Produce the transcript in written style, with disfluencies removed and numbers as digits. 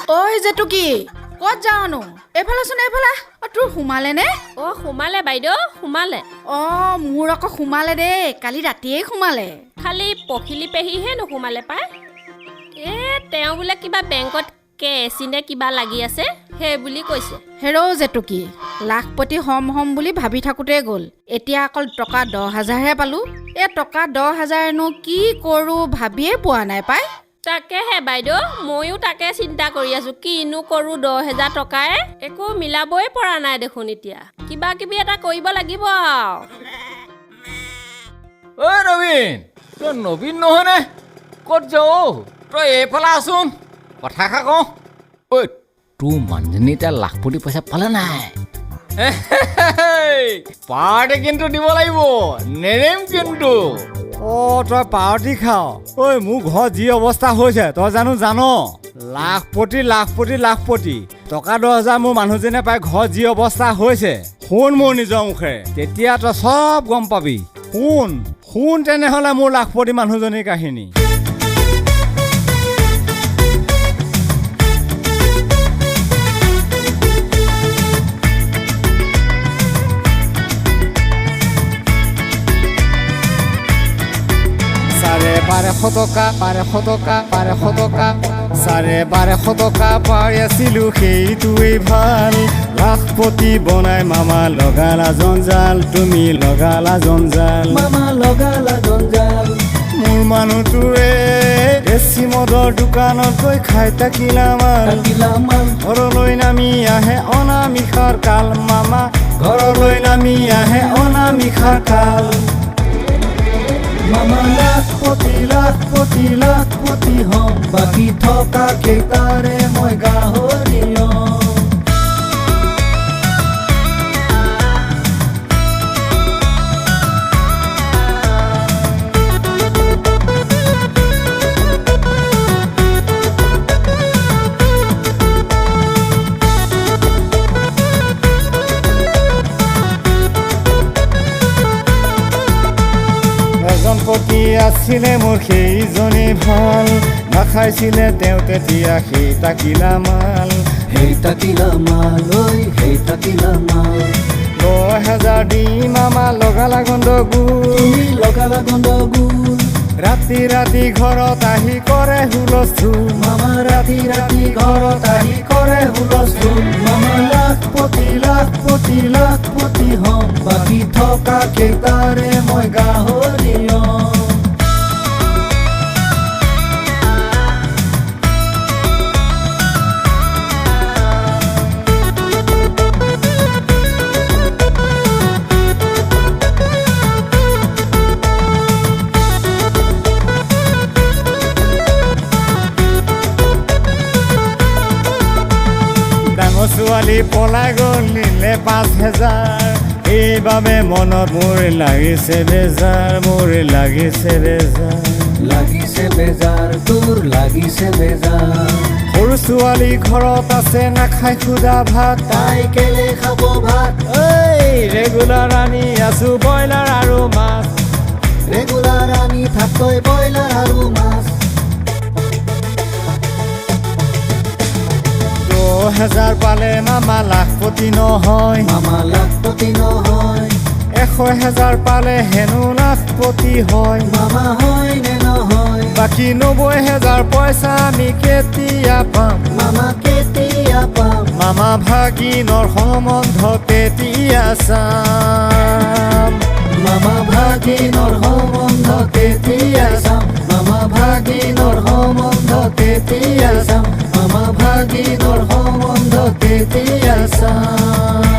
ঐ জেতুকি ক'ত যাওনো এফালেচোন এফালে তোৰ সোমালে নে সোমালে বাইদেউ সোমালে মোৰ আকৌ সোমালে দেই কালি ৰাতিয়ে সোমালে খালি পখিলি পেহিহে নোসোমালে পাই তেওঁ বোলে কিবা বেংকত কেচিনে কিবা লাগি আছে সেই বুলি কৈছে হেৰৌ জেতুকি লাখপতি হম বুলি ভাবি থাকোতে গ'ল এতিয়া অকল টকা 10,000হে পালো টকা 10,000নো কি কৰো ভাবিয়ে পোৱা নাই পাই তাকেহে বাইদেউ ময়ো তাকে চিন্তা কৰি আছো কিনো কৰো 10,000 টকায়ে একো মিলাবই পৰা নাই দেখোন এতিয়া কিবা কিবি এটা কৰিব লাগিব নবীন তই নবীন নহয়নে ক'ত যাও তই এইফালে আছোন কথা খা কওঁ তোৰ মানুহজনী এতিয়া লাখপতি পইচা পালে নাই পাৰ্টি কিন্তু দিব লাগিব নেৰেম কিন্তু তই পাৰ্টি খাও মোৰ ঘৰত যি অৱস্থা হৈছে তই জানো লাখপতি টকা 10,000 মোৰ মানুহজনে পাই ঘৰত যি অৱস্থা হৈছে শুন মোৰ নিজৰ মুখেৰে তেতিয়া তই চব গম পাবি শুন তেনেহ'লে মোৰ লাখপতি মানুহজনীৰ কাহিনী চাৰে 1200 টকা পাই আছিলো সেইটোৱেই ভাল লাখপতি বনাই মামা লগালা জঞ্জাল তুমি লগালা জঞ্জাল মামা লগালা জঞ্জাল মোৰ মানুহটোৱে দেশী মদৰ দোকানত গৈ খাই থাকিলা মান ঘৰলৈ নামি আহে অনামিষাৰ কাল মামা ঘৰলৈ নামি আহে অনামিষাৰ কাল মামা লাখপতি হম বাকী থকা কেইটাৰে মই গাহৰি পতি আছিলে মোৰ সেইজনী ভাল নাখাইছিলে তেওঁ তেতিয়া সেই তাকিলা মাল ঐ সেই তাকিলা মাল 10,000 দি মামা লগালা গণ্ডগোল ৰাতি ঘৰত আহি কৰে হুলস্থুল মামা ৰাতি ঘৰত আহি কৰে হুলস্থুল মামা লাখপতি হম বাকী থকা কেইটাৰে মই গাহৰি ছোৱালী পলাই গ'ল নিলে 5,000 এইবাবে মনত মোৰ লাগিছে বেজাৰ তোৰ লাগিছে বেজাৰ সৰু ছোৱালী ঘৰত আছে নাখাই খুদা ভাত তাই কেলে খাব ভাত ৰেগুলাৰ আনি আছো ব্ৰইলাৰ আৰু মাছ ৰেগুলাৰ আনি থাকৈ ব্ৰইলাৰ আৰু মাছ 10,000 পালে মামা লাখপতি নহয় 100,000 পালে হেনো লাখপতি হয় মামা হয় নে নহয় বাকী 90,000 পইচা আমি কেতিয়া পাম মামা ভাগিনৰ সম্বন্ধ কেতিয়া চাম মামা ভাগিনৰ সম্বন্ধ কেতিয়া চাম মামা ভাগিনৰ সম্বন্ধ কেতিয়া চাম মামা ভাগিনৰ সম্বন্ধ কেতিয়া চাম